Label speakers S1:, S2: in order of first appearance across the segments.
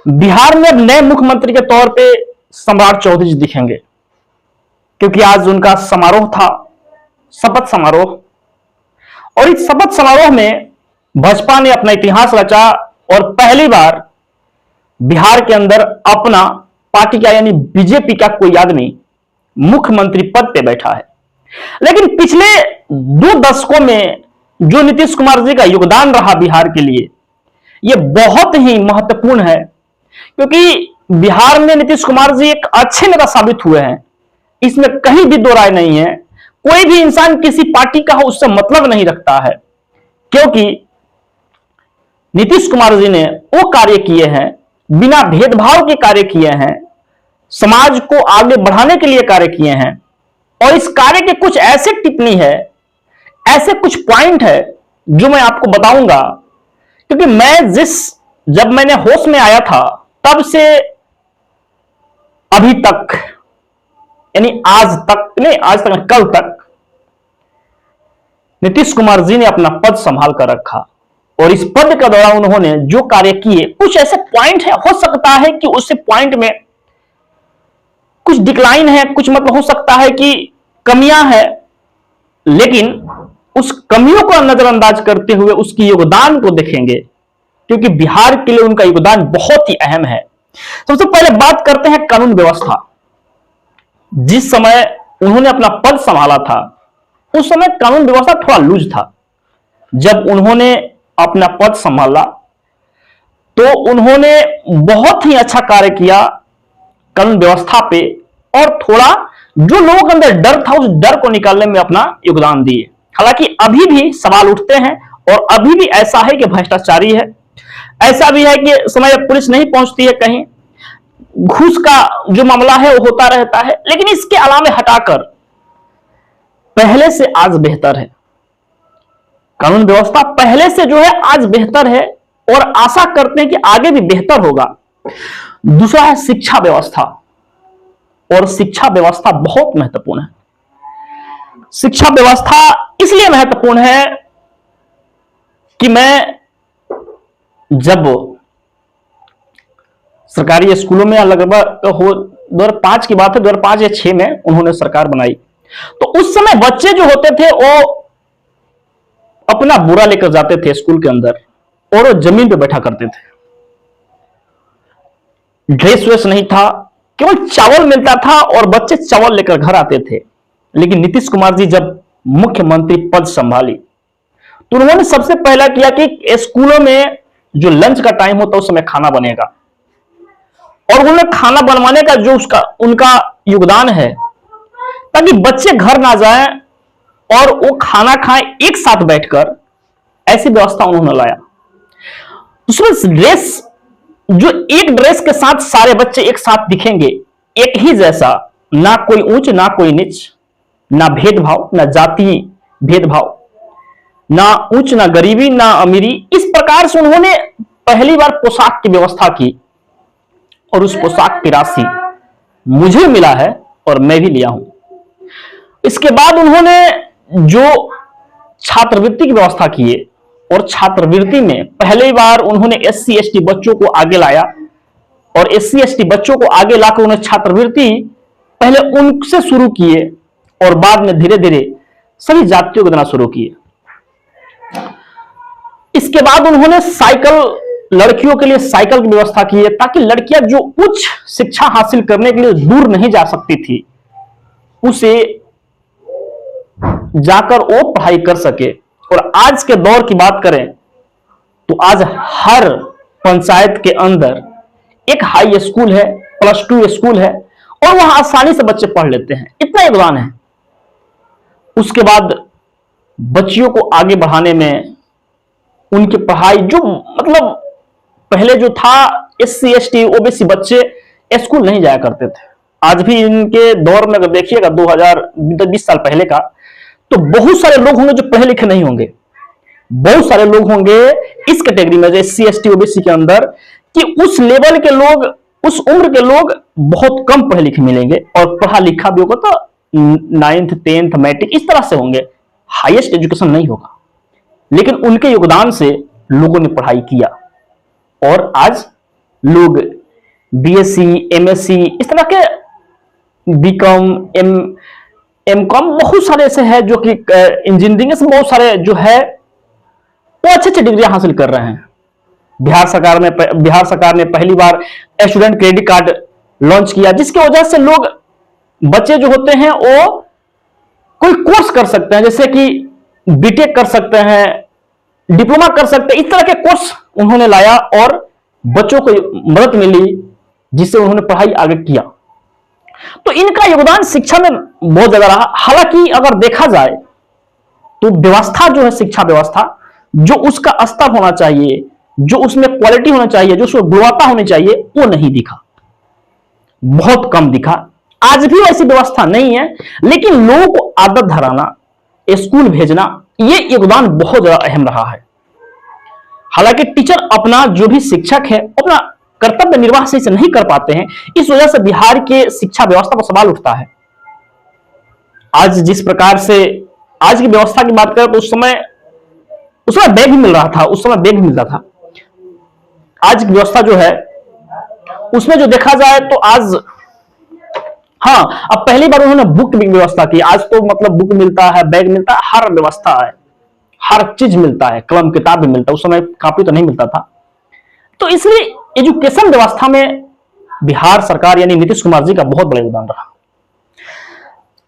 S1: बिहार में अब नए मुख्यमंत्री के तौर पे सम्राट चौधरी जी दिखेंगे, क्योंकि आज उनका समारोह था, शपथ समारोह। और इस शपथ समारोह में भाजपा ने अपना इतिहास रचा और पहली बार बिहार के अंदर अपना पार्टी का यानी बीजेपी का कोई आदमी मुख्यमंत्री पद पे बैठा है। लेकिन पिछले 2 दशकों में जो नीतीश कुमार जी का योगदान रहा बिहार के लिए, यह बहुत ही महत्वपूर्ण है, क्योंकि बिहार में नीतीश कुमार जी एक अच्छे नेता साबित हुए हैं। इसमें कहीं भी दो राय नहीं है। कोई भी इंसान किसी पार्टी का हो उससे मतलब नहीं रखता है, क्योंकि नीतीश कुमार जी ने वो कार्य किए हैं, बिना भेदभाव के कार्य किए हैं, समाज को आगे बढ़ाने के लिए कार्य किए हैं। और इस कार्य के कुछ ऐसे टिप्पणी है, ऐसे कुछ पॉइंट है जो मैं आपको बताऊंगा, क्योंकि जब मैंने होश में आया था तब से अभी तक, यानी आज तक नहीं, कल तक नीतीश कुमार जी ने अपना पद संभाल कर रखा। और इस पद के दौरान उन्होंने जो कार्य किए, कुछ ऐसे पॉइंट है, हो सकता है कि उस पॉइंट में कुछ डिक्लाइन है, कुछ मतलब हो सकता है कि कमियां है, लेकिन उस कमियों को नजरअंदाज करते हुए उसकी योगदान को देखेंगे, क्योंकि बिहार के लिए उनका योगदान बहुत ही अहम है। सबसे पहले बात करते हैं कानून व्यवस्था। जिस समय उन्होंने अपना पद संभाला था उस समय कानून व्यवस्था थोड़ा लूज था। जब उन्होंने अपना पद संभाला तो उन्होंने बहुत ही अच्छा कार्य किया कानून व्यवस्था पे, और थोड़ा जो लोगों के अंदर डर था उस डर को निकालने में अपना योगदान दिए। हालांकि अभी भी सवाल उठते हैं और अभी भी ऐसा है कि भ्रष्टाचारी है, ऐसा भी है कि समय पुलिस नहीं पहुंचती है, कहीं घूस का जो मामला है वो होता रहता है। लेकिन इसके अलावा हटाकर पहले से आज बेहतर है, कानून व्यवस्था पहले से जो है आज बेहतर है, और आशा करते हैं कि आगे भी बेहतर होगा। दूसरा है शिक्षा व्यवस्था, और शिक्षा व्यवस्था बहुत महत्वपूर्ण है। शिक्षा व्यवस्था इसलिए महत्वपूर्ण है कि मैं जब सरकारी स्कूलों में लगभग 2005 की बात है, 2005 या 2006 में उन्होंने सरकार बनाई, तो उस समय बच्चे जो होते थे वो अपना बुरा लेकर जाते थे स्कूल के अंदर और वो जमीन पे बैठा करते थे। ड्रेस वेस नहीं था, केवल चावल मिलता था और बच्चे चावल लेकर घर आते थे। लेकिन नीतीश कुमार जी जब मुख्यमंत्री पद संभाली तो उन्होंने सबसे पहला किया कि स्कूलों में जो लंच का टाइम होता है उस समय खाना बनेगा, और उन्होंने खाना बनवाने का जो उनका योगदान है, ताकि बच्चे घर ना जाएं और वो खाना खाएं एक साथ बैठकर, ऐसी व्यवस्था उन्होंने लाया। उसमें ड्रेस, जो एक ड्रेस के साथ सारे बच्चे एक साथ दिखेंगे, एक ही जैसा, ना कोई ऊंच ना कोई नीच, ना भेदभाव, ना जाति भेदभाव, ना ऊंच ना गरीबी ना अमीरी। इस प्रकार से उन्होंने पहली बार पोशाक की व्यवस्था की, और उस पोशाक की राशि मुझे मिला है और मैं भी लिया हूं। इसके बाद उन्होंने जो छात्रवृत्ति की व्यवस्था की है, और छात्रवृत्ति में पहली बार उन्होंने SC ST बच्चों को आगे लाया, और SC ST बच्चों को आगे लाकर उन्हें छात्रवृत्ति पहले उनसे शुरू किए और बाद में धीरे धीरे सभी जातियों को देना शुरू किए। इसके बाद उन्होंने लड़कियों के लिए साइकिल की व्यवस्था की है, ताकि लड़कियां जो उच्च शिक्षा हासिल करने के लिए दूर नहीं जा सकती थी, उसे जाकर वो पढ़ाई कर सके। और आज के दौर की बात करें तो आज हर पंचायत के अंदर एक हाई स्कूल है, +2 स्कूल है, और वहां आसानी से बच्चे पढ़ लेते हैं, इतना योगदान है। उसके बाद बच्चियों को आगे बढ़ाने में उनकी पढ़ाई, जो मतलब पहले जो था SC ST OBC बच्चे स्कूल नहीं जाया करते थे। आज भी इनके दौर में अगर देखिएगा 2020 साल पहले का, तो बहुत सारे लोग होंगे जो पढ़े लिखे नहीं होंगे, बहुत सारे लोग होंगे इस कैटेगरी में SC ST OBC के अंदर, कि उस लेवल के लोग, उस उम्र के लोग बहुत कम पढ़े लिखे मिलेंगे, और पढ़ा लिखा भी होगा तो 9th 10th मैट्रिक इस तरह से होंगे, हाईएस्ट एजुकेशन नहीं होगा। लेकिन उनके योगदान से लोगों ने पढ़ाई किया, और आज लोग बीएससी, एमएससी, इस तरह के बीकॉम, एमकॉम, बहुत सारे ऐसे हैं जो कि इंजीनियरिंग से बहुत सारे जो है वो अच्छे अच्छे डिग्री हासिल कर रहे हैं। बिहार सरकार ने पहली बार स्टूडेंट क्रेडिट कार्ड लॉन्च किया, जिसकी वजह से लोग, बच्चे जो होते हैं वो कोई कोर्स कर सकते हैं, जैसे कि बीटेक कर सकते हैं, डिप्लोमा कर सकते हैं। इस तरह के कोर्स उन्होंने लाया और बच्चों को मदद मिली, जिससे उन्होंने पढ़ाई आगे किया। तो इनका योगदान शिक्षा में बहुत ज्यादा रहा। हालांकि अगर देखा जाए तो व्यवस्था जो है, शिक्षा व्यवस्था, जो उसका स्तर होना चाहिए, जो उसमें क्वालिटी होना चाहिए, जो उसमें गुणवत्ता होनी चाहिए, वो नहीं दिखा, बहुत कम दिखा। आज भी ऐसी व्यवस्था नहीं है, लेकिन लोगों को आदत धराना, स्कूल भेजना, ये योगदान बहुत ज्यादा अहम रहा है। हालांकि टीचर अपना, जो भी शिक्षक है, अपना कर्तव्य निर्वाह सही से नहीं कर पाते हैं। इस वजह से बिहार के शिक्षा व्यवस्था पर सवाल उठता है। आज जिस प्रकार से आज की व्यवस्था की बात करें तो उस समय बैग भी मिल रहा था, उस समय बैग भी मिलता था। आज की व्यवस्था जो है उसमें जो देखा जाए तो आज, हाँ, अब पहली बार उन्होंने बुक की व्यवस्था की। आज तो मतलब बुक मिलता है, बैग मिलता है, हर व्यवस्था है, हर चीज मिलता है, कलम किताब भी मिलता है। उस समय कॉपी तो नहीं मिलता था। तो इसलिए एजुकेशन व्यवस्था में बिहार सरकार यानी नीतीश कुमार जी का बहुत बड़ा योगदान रहा।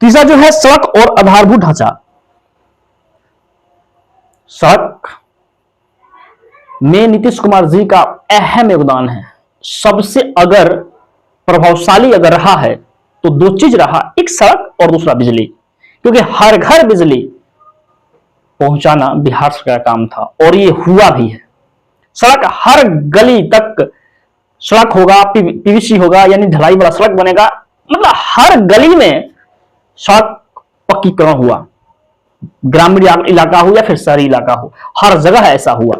S1: तीसरा जो है सड़क और आधारभूत ढांचा। सड़क में नीतीश कुमार जी का अहम योगदान है। सबसे अगर प्रभावशाली अगर रहा है तो दो चीज रहा, एक सड़क और दूसरा बिजली, क्योंकि हर घर बिजली पहुंचाना बिहार सरकार का काम था और ये हुआ भी है। सड़क हर गली तक सड़क होगा, पीवीसी होगा, यानी ढलाई वाला सड़क बनेगा। मतलब हर गली में सड़क पक्कीकरण हुआ, ग्रामीण इलाका हो या फिर शहरी इलाका हो, हर जगह ऐसा हुआ।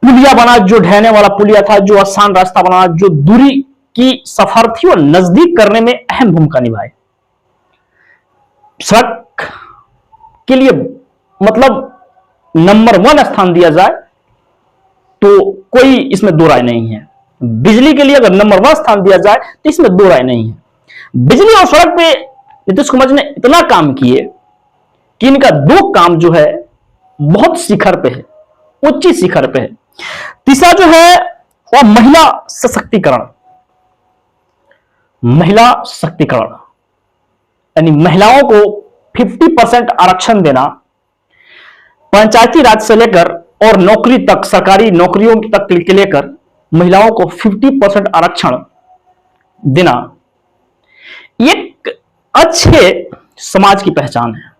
S1: पुलिया बना, जो ढहने वाला पुलिया था, जो आसान रास्ता बना, जो दूरी की सफर थी वो नजदीक करने में अहम भूमिका निभाए। सड़क के लिए मतलब नंबर 1 स्थान दिया जाए तो कोई इसमें दो राय नहीं है। बिजली के लिए अगर नंबर 1 स्थान दिया जाए तो इसमें दो राय नहीं है। बिजली और सड़क पे नीतीश कुमार जी ने इतना काम किए कि इनका दो काम जो है बहुत शिखर पे है, उच्च शिखर पे है। तीसरा जो है वह महिला सशक्तिकरण। महिला सशक्तिकरण यानी महिलाओं को 50% आरक्षण देना, पंचायती राज से लेकर और नौकरी तक, सरकारी नौकरियों तक के लेकर महिलाओं को 50% आरक्षण देना एक अच्छे समाज की पहचान है।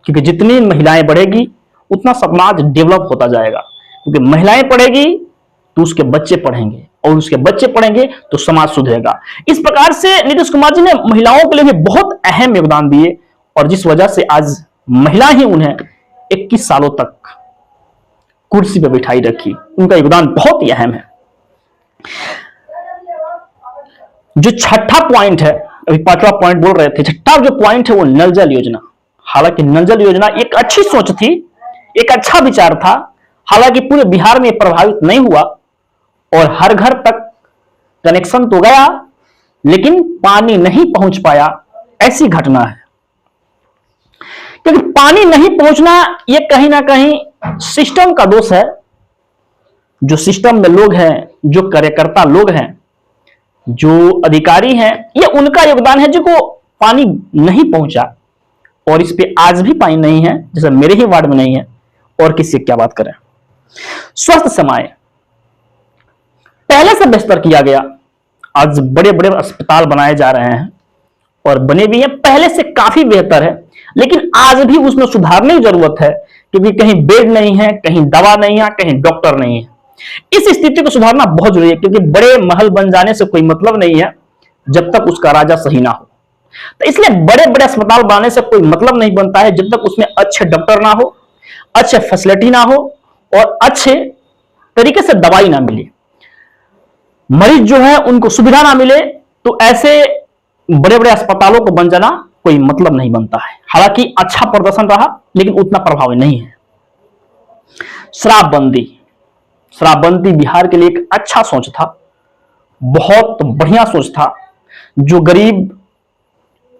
S1: क्योंकि जितनी महिलाएं बढ़ेगी उतना समाज डेवलप होता जाएगा, क्योंकि महिलाएं पढ़ेगी तो उसके बच्चे पढ़ेंगे और उसके बच्चे पढ़ेंगे तो समाज सुधरेगा। इस प्रकार से नीतीश कुमार जी ने महिलाओं के लिए भी बहुत अहम योगदान दिए और जिस वजह से आज महिला ही उन्हें 21 सालों तक कुर्सी पर बिठाई रखी। उनका योगदान बहुत ही अहम है। जो छठा पॉइंट है, अभी 5वां पॉइंट बोल रहे थे, छठा जो पॉइंट है वो नल जल योजना। हालांकि नल जल योजना एक अच्छी सोच थी, एक अच्छा विचार था। हालांकि पूरे बिहार में प्रभावित नहीं हुआ और हर घर तक कनेक्शन तो गया लेकिन पानी नहीं पहुंच पाया, ऐसी घटना है। क्योंकि पानी नहीं पहुंचना ये कहीं ना कहीं सिस्टम का दोष है। जो सिस्टम में लोग हैं, जो कार्यकर्ता लोग हैं, जो अधिकारी हैं, ये उनका योगदान है जिनको पानी नहीं पहुंचा। और इस पे आज भी पानी नहीं है, जैसे मेरे ही वार्ड में नहीं है, और किसी क्या बात करें। स्वास्थ्य सेवाएं पहले से बेहतर किया गया। आज बड़े बड़े अस्पताल बनाए जा रहे हैं और बने भी हैं, पहले से काफी बेहतर है, लेकिन आज भी उसमें सुधारने की जरूरत है। क्योंकि कहीं बेड नहीं है, कहीं दवा नहीं है, कहीं डॉक्टर नहीं है। इस स्थिति को सुधारना बहुत जरूरी है, क्योंकि बड़े महल बन जाने से कोई मतलब नहीं है जब तक उसका राजा सही ना हो। तो इसलिए बड़े बड़े अस्पताल बनाने से कोई मतलब नहीं बनता है जब तक उसमें अच्छे डॉक्टर ना हो, अच्छे फैसिलिटी ना हो और अच्छे तरीके से दवाई ना मिले, मरीज जो है उनको सुविधा ना मिले, तो ऐसे बड़े बड़े अस्पतालों को बन जाना कोई मतलब नहीं बनता है। हालांकि अच्छा प्रदर्शन रहा लेकिन उतना प्रभावी नहीं है। शराबबंदी, शराबबंदी बिहार के लिए एक अच्छा सोच था, बहुत बढ़िया सोच था। जो गरीब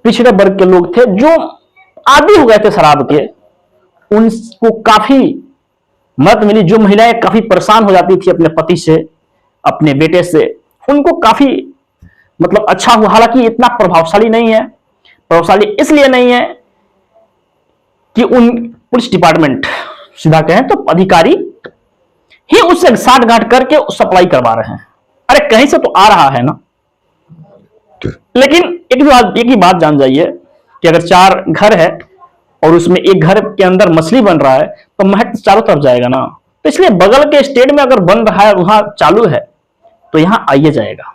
S1: पिछड़े वर्ग के लोग थे, जो आदी हो गए थे शराब के, उनको काफी मदद मिली। जो महिलाएं काफी परेशान हो जाती थी अपने पति से, अपने बेटे से, उनको काफी मतलब अच्छा हुआ। हालांकि इतना प्रभावशाली नहीं है, प्रभावशाली इसलिए नहीं है कि उन पुलिस डिपार्टमेंट, सीधा कहें तो अधिकारी ही उससे साठ गांठ करके सप्लाई करवा रहे हैं। अरे कहीं से तो आ रहा है ना। लेकिन एक ही बात जान जाइए कि अगर 4 घर है और उसमें एक घर के अंदर मछली बन रहा है तो महक चारों तरफ जाएगा ना। तो इसलिए बगल के स्टेट में अगर बन रहा है, वहां चालू है, तो यहां आइए जाएगा।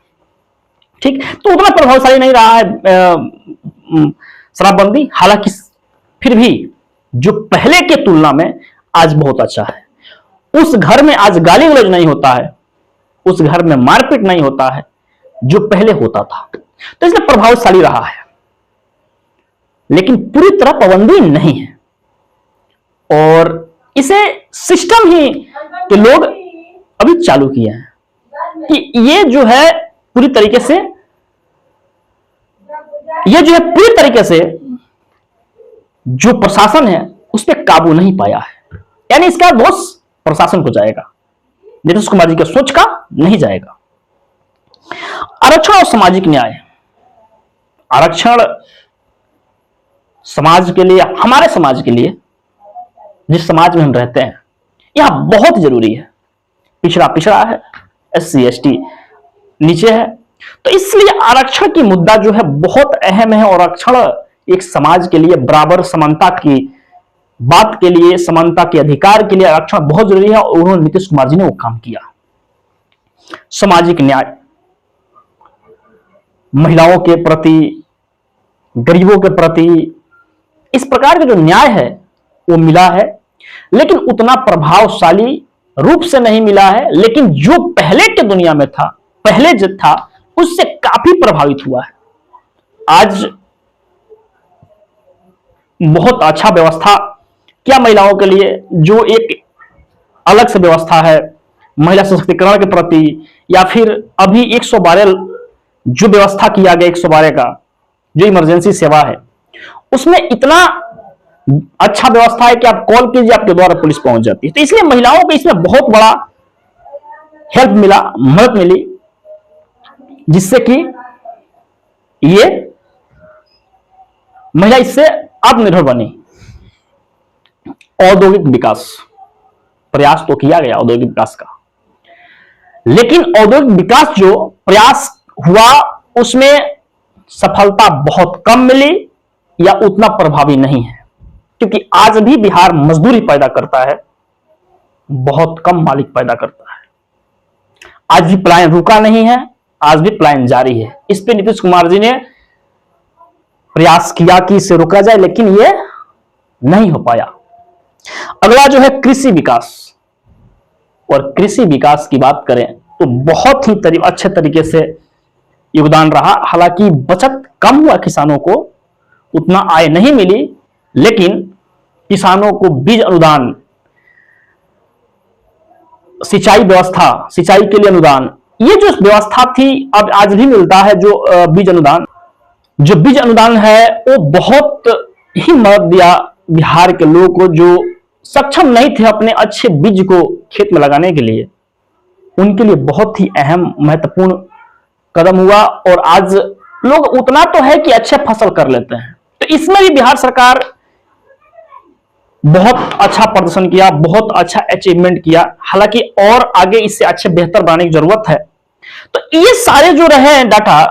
S1: ठीक, तो उतना प्रभावशाली नहीं रहा है शराबबंदी। हालांकि फिर भी जो पहले के तुलना में आज बहुत अच्छा है। उस घर में आज गाली गलौज नहीं होता है, उस घर में मारपीट नहीं होता है जो पहले होता था। तो इसलिए प्रभावशाली रहा है, लेकिन पूरी तरह पाबंदी नहीं है। और इसे सिस्टम ही के लोग अभी चालू किए हैं कि ये जो है पूरी तरीके से जो प्रशासन है उस पर काबू नहीं पाया है। यानी इसका दोष प्रशासन को जाएगा, नीतीश कुमार जी के सोच का नहीं जाएगा। आरक्षण और सामाजिक न्याय, आरक्षण समाज के लिए, हमारे समाज के लिए, जिस समाज में हम रहते हैं, यह बहुत जरूरी है। पिछड़ा है, SC ST नीचे है, तो इसलिए आरक्षण की मुद्दा जो है बहुत अहम है। और आरक्षण एक समाज के लिए बराबर समानता की बात के लिए, समानता के अधिकार के लिए आरक्षण बहुत जरूरी है। और उन्होंने, नीतीश कुमार जी ने वो काम किया। सामाजिक न्याय, महिलाओं के प्रति, गरीबों के प्रति, इस प्रकार का जो न्याय है वो मिला है, लेकिन उतना प्रभावशाली रूप से नहीं मिला है। लेकिन जो पहले के दुनिया में था, पहले जो था, उससे काफी प्रभावित हुआ है। आज बहुत अच्छा व्यवस्था क्या महिलाओं के लिए, जो एक अलग से व्यवस्था है महिला सशक्तिकरण के प्रति, या फिर अभी 112 जो व्यवस्था किया गया, 112 का जो इमरजेंसी सेवा है, उसमें इतना अच्छा व्यवस्था है कि आप कॉल कीजिए, आपके द्वारा पुलिस पहुंच जाती है। तो इसलिए महिलाओं को इसमें बहुत बड़ा हेल्प मिला, मदद मिली, जिससे कि ये महिला इससे आत्मनिर्भर बनी। औद्योगिक विकास, प्रयास तो किया गया औद्योगिक विकास का, लेकिन औद्योगिक विकास जो प्रयास हुआ उसमें सफलता बहुत कम मिली या उतना प्रभावी नहीं है। क्योंकि आज भी बिहार मजदूरी पैदा करता है, बहुत कम मालिक पैदा करता है। आज भी पलायन रुका नहीं है, आज भी पलायन जारी है। इस पे नीतीश कुमार जी ने प्रयास किया कि इसे रोका जाए, लेकिन यह नहीं हो पाया। अगला जो है कृषि विकास, और कृषि विकास की बात करें तो बहुत ही अच्छे तरीके से योगदान रहा। हालांकि बचत कम हुआ, किसानों को उतना आय नहीं मिली, लेकिन किसानों को बीज अनुदान, सिंचाई व्यवस्था, सिंचाई के लिए अनुदान, ये जो व्यवस्था थी अब आज भी मिलता है। जो बीज अनुदान है वो बहुत ही मदद दिया बिहार के लोगों को, जो सक्षम नहीं थे अपने अच्छे बीज को खेत में लगाने के लिए। उनके लिए बहुत ही अहम महत्वपूर्ण कदम हुआ। और आज लोग उतना तो है कि अच्छे फसल कर लेते हैं। तो इसमें भी बिहार सरकार बहुत अच्छा प्रदर्शन किया, बहुत अच्छा अचीवमेंट किया। हालांकि और आगे इससे अच्छे बेहतर बनाने की जरूरत है। तो ये सारे जो रहे डाटा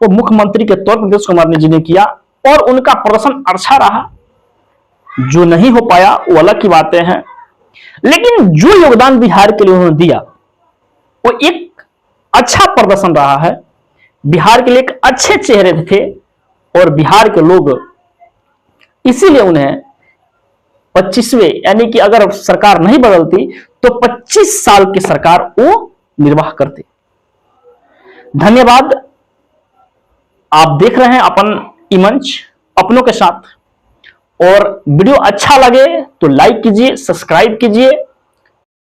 S1: वो मुख्यमंत्री के तौर पर नीतीश कुमार जी ने किया, और उनका प्रदर्शन अच्छा रहा। जो नहीं हो पाया वो अलग की बातें हैं, लेकिन जो योगदान बिहार के लिए उन्होंने दिया वो एक अच्छा प्रदर्शन रहा है। बिहार के लिए एक अच्छे चेहरे थे, और बिहार के लोग इसीलिए उन्हें 25वें, यानी कि अगर सरकार नहीं बदलती तो 25 साल की सरकार वो निर्वाह करती। धन्यवाद। आप देख रहे हैं अपन ई-मंच अपनों के साथ, और वीडियो अच्छा लगे तो लाइक कीजिए, सब्सक्राइब कीजिए।